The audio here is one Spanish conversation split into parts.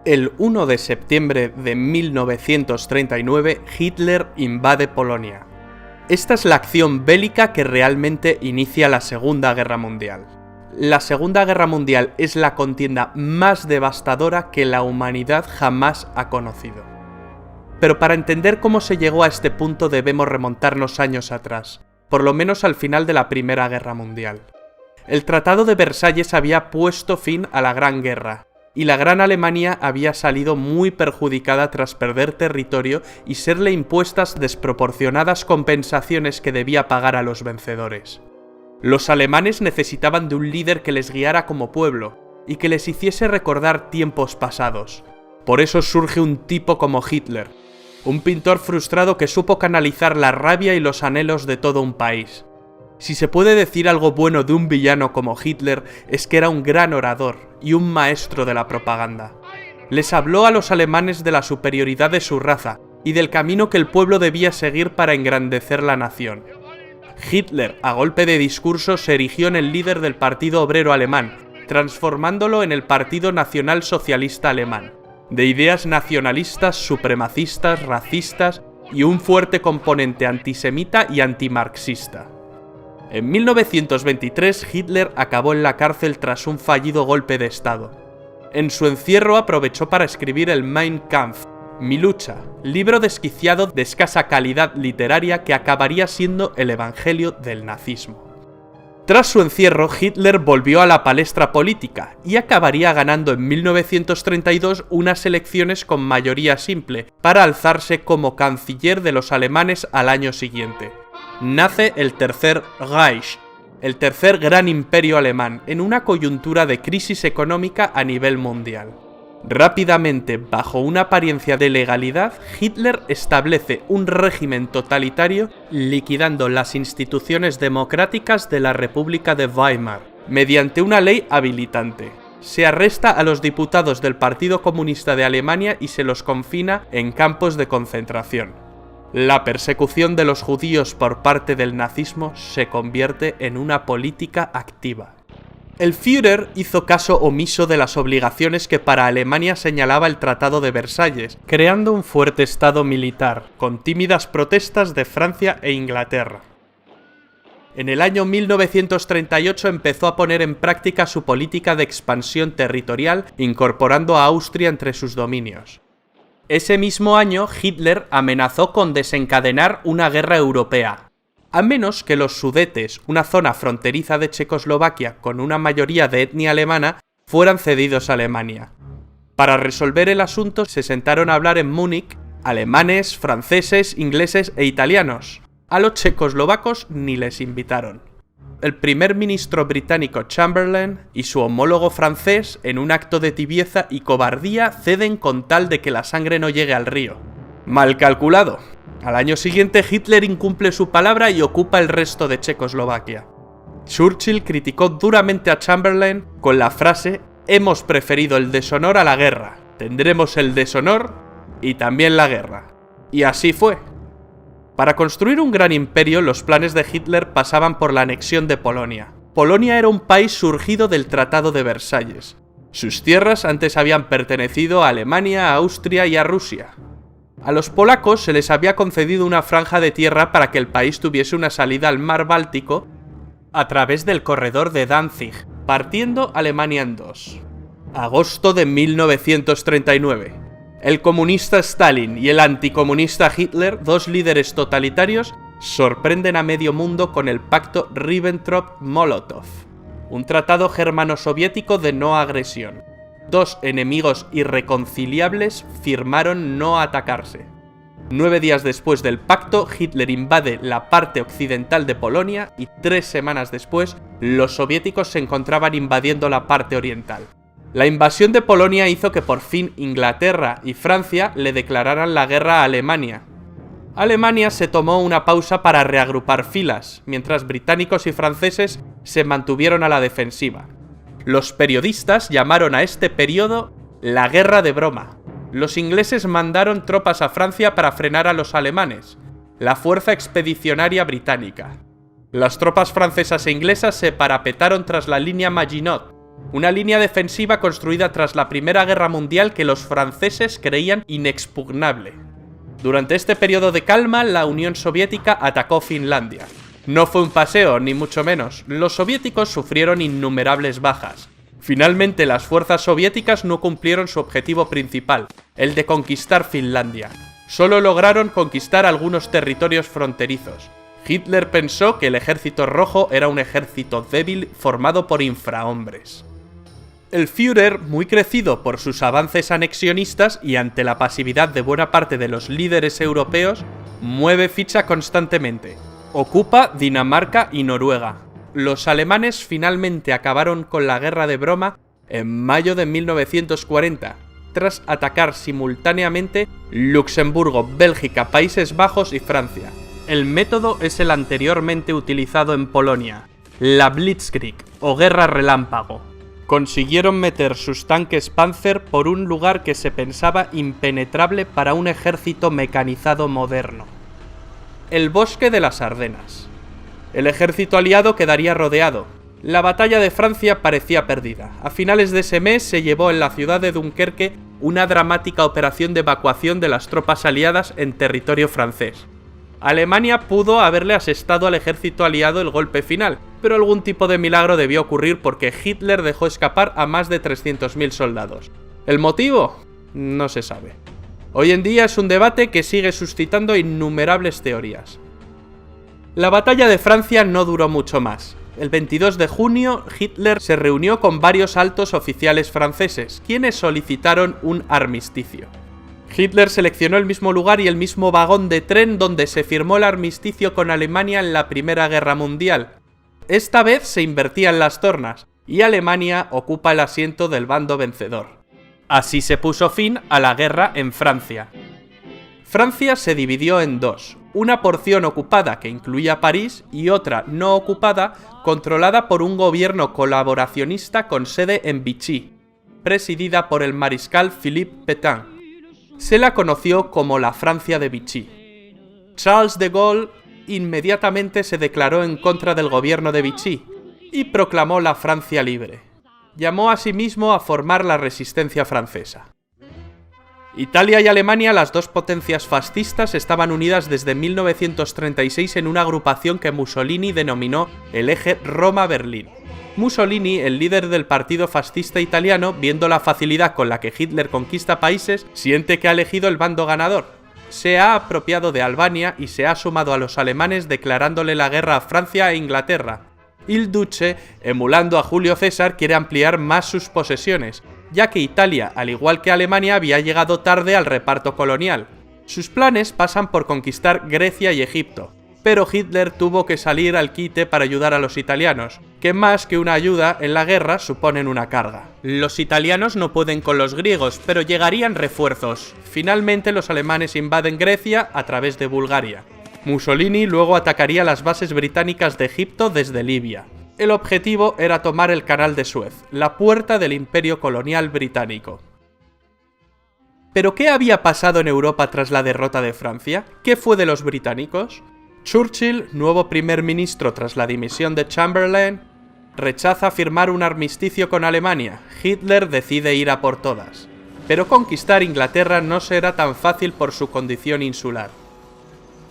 El 1 de septiembre de 1939, Hitler invade Polonia. Esta es la acción bélica que realmente inicia la Segunda Guerra Mundial. La Segunda Guerra Mundial es la contienda más devastadora que la humanidad jamás ha conocido. Pero para entender cómo se llegó a este punto debemos remontarnos años atrás, por lo menos al final de la Primera Guerra Mundial. El Tratado de Versalles había puesto fin a la Gran Guerra, y la Gran Alemania había salido muy perjudicada tras perder territorio y serle impuestas desproporcionadas compensaciones que debía pagar a los vencedores. Los alemanes necesitaban de un líder que les guiara como pueblo y que les hiciese recordar tiempos pasados. Por eso surge un tipo como Hitler, un pintor frustrado que supo canalizar la rabia y los anhelos de todo un país. Si se puede decir algo bueno de un villano como Hitler, es que era un gran orador y un maestro de la propaganda. Les habló a los alemanes de la superioridad de su raza y del camino que el pueblo debía seguir para engrandecer la nación. Hitler, a golpe de discurso, se erigió en el líder del Partido Obrero Alemán, transformándolo en el Partido Nacional Socialista Alemán, de ideas nacionalistas, supremacistas, racistas y un fuerte componente antisemita y antimarxista. En 1923, Hitler acabó en la cárcel tras un fallido golpe de Estado. En su encierro aprovechó para escribir el Mein Kampf, Mi lucha, libro desquiciado de escasa calidad literaria que acabaría siendo el evangelio del nazismo. Tras su encierro, Hitler volvió a la palestra política y acabaría ganando en 1932 unas elecciones con mayoría simple para alzarse como canciller de los alemanes al año siguiente. Nace el Tercer Reich, el tercer gran imperio alemán, en una coyuntura de crisis económica a nivel mundial. Rápidamente, bajo una apariencia de legalidad, Hitler establece un régimen totalitario liquidando las instituciones democráticas de la República de Weimar, mediante una ley habilitante. Se arresta a los diputados del Partido Comunista de Alemania y se los confina en campos de concentración. La persecución de los judíos por parte del nazismo se convierte en una política activa. El Führer hizo caso omiso de las obligaciones que para Alemania señalaba el Tratado de Versalles, creando un fuerte estado militar, con tímidas protestas de Francia e Inglaterra. En el año 1938 empezó a poner en práctica su política de expansión territorial, incorporando a Austria entre sus dominios. Ese mismo año, Hitler amenazó con desencadenar una guerra europea, a menos que los Sudetes, una zona fronteriza de Checoslovaquia con una mayoría de etnia alemana, fueran cedidos a Alemania. Para resolver el asunto se sentaron a hablar en Múnich alemanes, franceses, ingleses e italianos. A los checoslovacos ni les invitaron. El primer ministro británico Chamberlain y su homólogo francés, en un acto de tibieza y cobardía, ceden con tal de que la sangre no llegue al río. Mal calculado. Al año siguiente Hitler incumple su palabra y ocupa el resto de Checoslovaquia. Churchill criticó duramente a Chamberlain con la frase «Hemos preferido el deshonor a la guerra, tendremos el deshonor y también la guerra». Y así fue. Para construir un gran imperio, los planes de Hitler pasaban por la anexión de Polonia. Polonia era un país surgido del Tratado de Versalles. Sus tierras antes habían pertenecido a Alemania, a Austria y a Rusia. A los polacos se les había concedido una franja de tierra para que el país tuviese una salida al mar Báltico a través del corredor de Danzig, partiendo Alemania en dos. Agosto de 1939. El comunista Stalin y el anticomunista Hitler, dos líderes totalitarios, sorprenden a medio mundo con el pacto Ribbentrop-Molotov, un tratado germano-soviético de no agresión. Dos enemigos irreconciliables firmaron no atacarse. 9 días después del pacto, Hitler invade la parte occidental de Polonia y 3 semanas después, los soviéticos se encontraban invadiendo la parte oriental. La invasión de Polonia hizo que por fin Inglaterra y Francia le declararan la guerra a Alemania. Alemania se tomó una pausa para reagrupar filas, mientras británicos y franceses se mantuvieron a la defensiva. Los periodistas llamaron a este periodo la Guerra de Broma. Los ingleses mandaron tropas a Francia para frenar a los alemanes, la Fuerza Expedicionaria Británica. Las tropas francesas e inglesas se parapetaron tras la línea Maginot, una línea defensiva construida tras la Primera Guerra Mundial que los franceses creían inexpugnable. Durante este periodo de calma, la Unión Soviética atacó Finlandia. No fue un paseo, ni mucho menos. Los soviéticos sufrieron innumerables bajas. Finalmente, las fuerzas soviéticas no cumplieron su objetivo principal, el de conquistar Finlandia. Solo lograron conquistar algunos territorios fronterizos. Hitler pensó que el Ejército Rojo era un ejército débil formado por infrahombres. El Führer, muy crecido por sus avances anexionistas y ante la pasividad de buena parte de los líderes europeos, mueve ficha constantemente. Ocupa Dinamarca y Noruega. Los alemanes finalmente acabaron con la guerra de broma en mayo de 1940, tras atacar simultáneamente Luxemburgo, Bélgica, Países Bajos y Francia. El método es el anteriormente utilizado en Polonia, la Blitzkrieg o Guerra Relámpago. Consiguieron meter sus tanques Panzer por un lugar que se pensaba impenetrable para un ejército mecanizado moderno. El bosque de las Ardenas. El ejército aliado quedaría rodeado. La batalla de Francia parecía perdida. A finales de ese mes se llevó en la ciudad de Dunkerque una dramática operación de evacuación de las tropas aliadas en territorio francés. Alemania pudo haberle asestado al ejército aliado el golpe final, pero algún tipo de milagro debió ocurrir porque Hitler dejó escapar a más de 300.000 soldados. ¿El motivo? No se sabe. Hoy en día es un debate que sigue suscitando innumerables teorías. La batalla de Francia no duró mucho más. El 22 de junio, Hitler se reunió con varios altos oficiales franceses, quienes solicitaron un armisticio. Hitler seleccionó el mismo lugar y el mismo vagón de tren donde se firmó el armisticio con Alemania en la Primera Guerra Mundial. Esta vez se invertían las tornas, y Alemania ocupa el asiento del bando vencedor. Así se puso fin a la guerra en Francia. Francia se dividió en dos, una porción ocupada que incluía París y otra no ocupada controlada por un gobierno colaboracionista con sede en Vichy, presidida por el mariscal Philippe Pétain. Se la conoció como la Francia de Vichy. Charles de Gaulle inmediatamente se declaró en contra del gobierno de Vichy y proclamó la Francia libre. Llamó asimismo a formar la resistencia francesa. Italia y Alemania, las dos potencias fascistas, estaban unidas desde 1936 en una agrupación que Mussolini denominó el eje Roma-Berlín. Mussolini, el líder del partido fascista italiano, viendo la facilidad con la que Hitler conquista países, siente que ha elegido el bando ganador. Se ha apropiado de Albania y se ha sumado a los alemanes declarándole la guerra a Francia e Inglaterra. Il Duce, emulando a Julio César, quiere ampliar más sus posesiones, ya que Italia, al igual que Alemania, había llegado tarde al reparto colonial. Sus planes pasan por conquistar Grecia y Egipto, pero Hitler tuvo que salir al quite para ayudar a los italianos, que más que una ayuda en la guerra suponen una carga. Los italianos no pueden con los griegos, pero llegarían refuerzos. Finalmente los alemanes invaden Grecia a través de Bulgaria. Mussolini luego atacaría las bases británicas de Egipto desde Libia. El objetivo era tomar el Canal de Suez, la puerta del imperio colonial británico. ¿Pero qué había pasado en Europa tras la derrota de Francia? ¿Qué fue de los británicos? Churchill, nuevo primer ministro tras la dimisión de Chamberlain, rechaza firmar un armisticio con Alemania. Hitler decide ir a por todas. Pero conquistar Inglaterra no será tan fácil por su condición insular.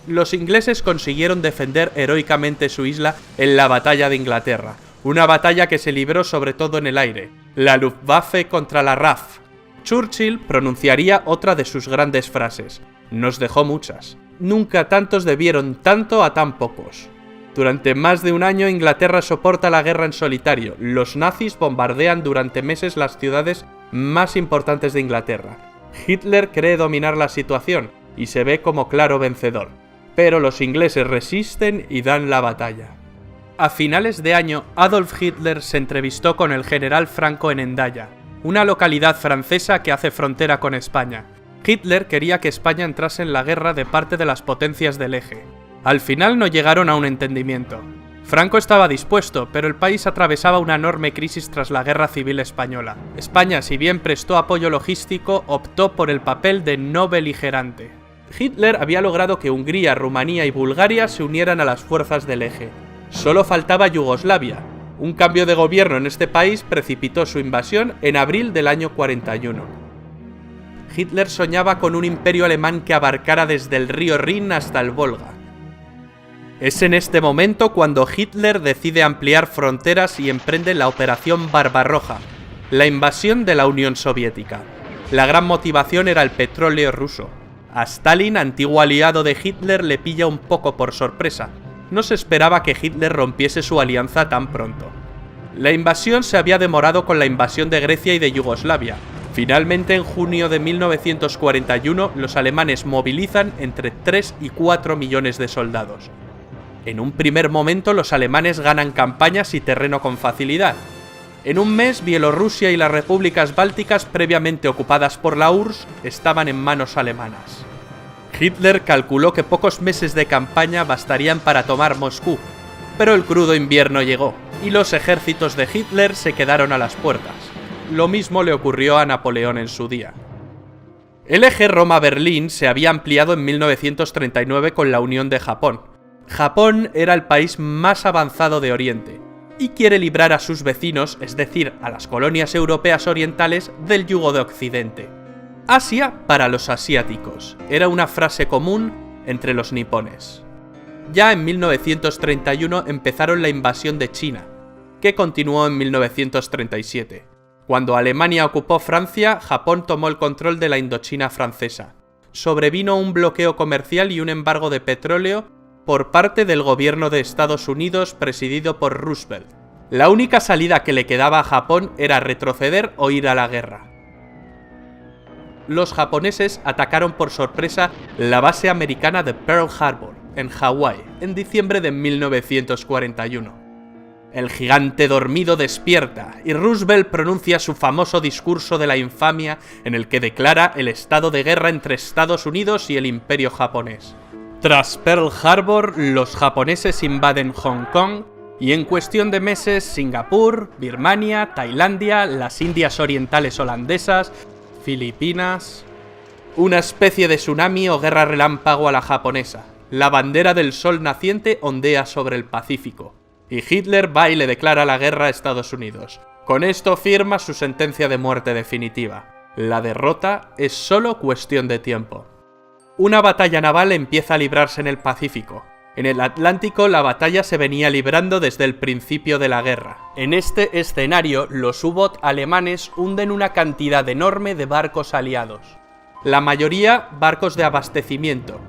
Los ingleses consiguieron defender heroicamente su isla en la batalla de Inglaterra, una batalla que se libró sobre todo en el aire, la Luftwaffe contra la RAF. Churchill pronunciaría otra de sus grandes frases: "Nos dejó muchas. Nunca tantos debieron tanto a tan pocos". Durante más de un año Inglaterra soporta la guerra en solitario. Los nazis bombardean durante meses las ciudades más importantes de Inglaterra. Hitler cree dominar la situación y se ve como claro vencedor, pero los ingleses resisten y dan la batalla. A finales de año, Adolf Hitler se entrevistó con el general Franco en Hendaya, una localidad francesa que hace frontera con España. Hitler quería que España entrase en la guerra de parte de las potencias del eje. Al final no llegaron a un entendimiento. Franco estaba dispuesto, pero el país atravesaba una enorme crisis tras la Guerra Civil Española. España, si bien prestó apoyo logístico, optó por el papel de no beligerante. Hitler había logrado que Hungría, Rumanía y Bulgaria se unieran a las fuerzas del eje. Solo faltaba Yugoslavia, Un cambio de gobierno en este país precipitó su invasión en abril del año 41. Hitler soñaba con un imperio alemán que abarcara desde el río Rin hasta el Volga. Es en este momento cuando Hitler decide ampliar fronteras y emprende la Operación Barbarroja, la invasión de la Unión Soviética. La gran motivación era el petróleo ruso. A Stalin, antiguo aliado de Hitler, le pilla un poco por sorpresa. No se esperaba que Hitler rompiese su alianza tan pronto. La invasión se había demorado con la invasión de Grecia y de Yugoslavia. Finalmente, en junio de 1941, los alemanes movilizan entre 3 y 4 millones de soldados. En un primer momento, los alemanes ganan campañas y terreno con facilidad. En un mes, Bielorrusia y las repúblicas bálticas previamente ocupadas por la URSS estaban en manos alemanas. Hitler calculó que pocos meses de campaña bastarían para tomar Moscú, pero el crudo invierno llegó, y los ejércitos de Hitler se quedaron a las puertas. Lo mismo le ocurrió a Napoleón en su día. El eje Roma-Berlín se había ampliado en 1939 con la unión de Japón. Japón era el país más avanzado de Oriente, y quiere librar a sus vecinos, es decir, a las colonias europeas orientales, del yugo de Occidente. Asia para los asiáticos, era una frase común entre los nipones. Ya en 1931 empezaron la invasión de China, que continuó en 1937. Cuando Alemania ocupó Francia, Japón tomó el control de la Indochina francesa. Sobrevino un bloqueo comercial y un embargo de petróleo por parte del gobierno de Estados Unidos presidido por Roosevelt. La única salida que le quedaba a Japón era retroceder o ir a la guerra. Los japoneses atacaron por sorpresa la base americana de Pearl Harbor, en Hawái, en diciembre de 1941. El gigante dormido despierta y Roosevelt pronuncia su famoso discurso de la infamia en el que declara el estado de guerra entre Estados Unidos y el Imperio japonés. Tras Pearl Harbor, los japoneses invaden Hong Kong y en cuestión de meses Singapur, Birmania, Tailandia, las Indias Orientales holandesas, Filipinas... Una especie de tsunami o guerra relámpago a la japonesa. La bandera del sol naciente ondea sobre el Pacífico. Y Hitler va y le declara la guerra a Estados Unidos. Con esto firma su sentencia de muerte definitiva. La derrota es solo cuestión de tiempo. Una batalla naval empieza a librarse en el Pacífico. En el Atlántico la batalla se venía librando desde el principio de la guerra. En este escenario, los U-Boot alemanes hunden una cantidad enorme de barcos aliados. La mayoría barcos de abastecimiento.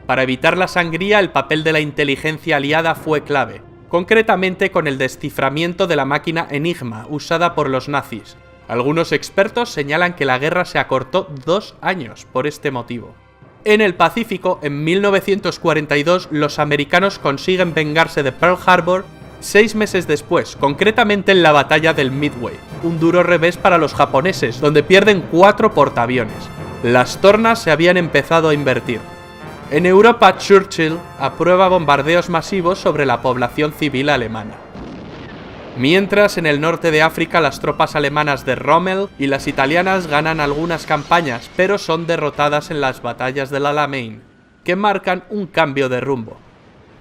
Para evitar la sangría, el papel de la inteligencia aliada fue clave, concretamente con el desciframiento de la máquina Enigma usada por los nazis. Algunos expertos señalan que la guerra se acortó 2 años por este motivo. En el Pacífico, en 1942, los americanos consiguen vengarse de Pearl Harbor 6 meses después, concretamente en la batalla del Midway, un duro revés para los japoneses, donde pierden 4 portaaviones. Las tornas se habían empezado a invertir. En Europa, Churchill aprueba bombardeos masivos sobre la población civil alemana. Mientras, en el norte de África, las tropas alemanas de Rommel y las italianas ganan algunas campañas, pero son derrotadas en las batallas del Alamein, que marcan un cambio de rumbo.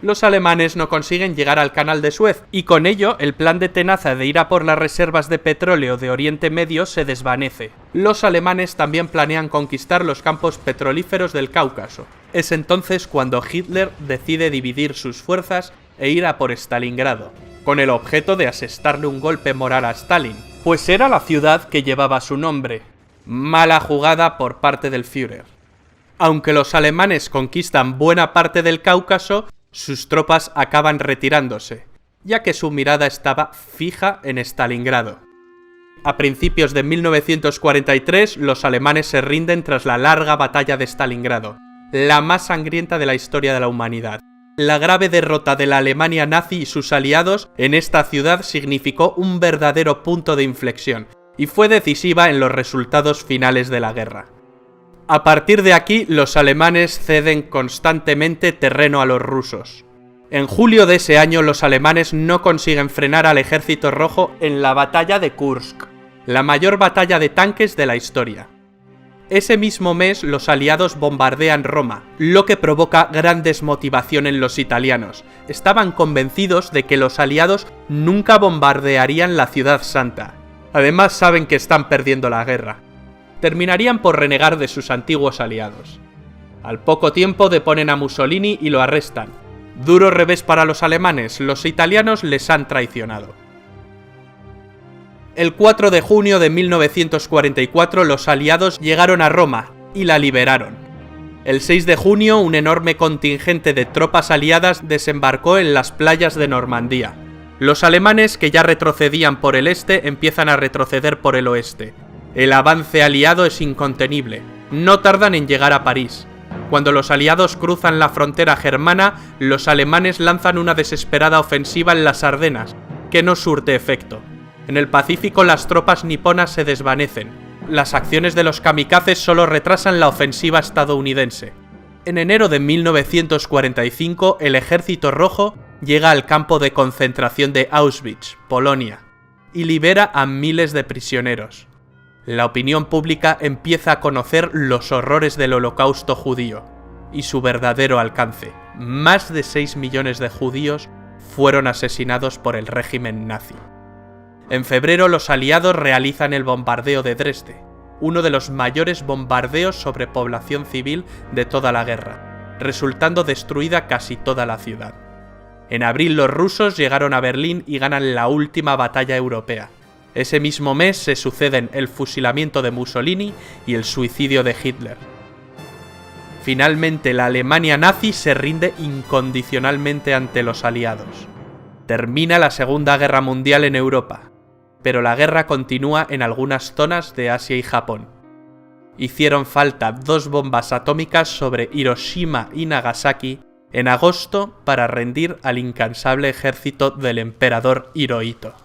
Los alemanes no consiguen llegar al Canal de Suez, y con ello el plan de tenaza de ir a por las reservas de petróleo de Oriente Medio se desvanece. Los alemanes también planean conquistar los campos petrolíferos del Cáucaso. Es entonces cuando Hitler decide dividir sus fuerzas e ir a por Stalingrado, con el objeto de asestarle un golpe moral a Stalin, pues era la ciudad que llevaba su nombre. Mala jugada por parte del Führer. Aunque los alemanes conquistan buena parte del Cáucaso, sus tropas acaban retirándose, ya que su mirada estaba fija en Stalingrado. A principios de 1943, los alemanes se rinden tras la larga batalla de Stalingrado, la más sangrienta de la historia de la humanidad. La grave derrota de la Alemania nazi y sus aliados en esta ciudad significó un verdadero punto de inflexión, y fue decisiva en los resultados finales de la guerra. A partir de aquí, los alemanes ceden constantemente terreno a los rusos. En julio de ese año, los alemanes no consiguen frenar al ejército rojo en la batalla de Kursk, la mayor batalla de tanques de la historia. Ese mismo mes los aliados bombardean Roma, lo que provoca gran desmotivación en los italianos. Estaban convencidos de que los aliados nunca bombardearían la ciudad santa. Además saben que están perdiendo la guerra. Terminarían por renegar de sus antiguos aliados. Al poco tiempo deponen a Mussolini y lo arrestan. Duro revés para los alemanes, los italianos les han traicionado. El 4 de junio de 1944 los aliados llegaron a Roma y la liberaron. El 6 de junio un enorme contingente de tropas aliadas desembarcó en las playas de Normandía. Los alemanes, que ya retrocedían por el este, empiezan a retroceder por el oeste. El avance aliado es incontenible. No tardan en llegar a París. Cuando los aliados cruzan la frontera germana, los alemanes lanzan una desesperada ofensiva en las Ardenas, que no surte efecto. En el Pacífico las tropas niponas se desvanecen. Las acciones de los kamikazes solo retrasan la ofensiva estadounidense. En enero de 1945, el Ejército Rojo llega al campo de concentración de Auschwitz, Polonia, y libera a miles de prisioneros. La opinión pública empieza a conocer los horrores del Holocausto judío y su verdadero alcance. Más de 6 millones de judíos fueron asesinados por el régimen nazi. En febrero los aliados realizan el bombardeo de Dresde, uno de los mayores bombardeos sobre población civil de toda la guerra, resultando destruida casi toda la ciudad. En abril los rusos llegaron a Berlín y ganan la última batalla europea. Ese mismo mes se suceden el fusilamiento de Mussolini y el suicidio de Hitler. Finalmente la Alemania nazi se rinde incondicionalmente ante los aliados. Termina la Segunda Guerra Mundial en Europa, pero la guerra continúa en algunas zonas de Asia y Japón. Hicieron falta 2 bombas atómicas sobre Hiroshima y Nagasaki en agosto para rendir al incansable ejército del emperador Hirohito.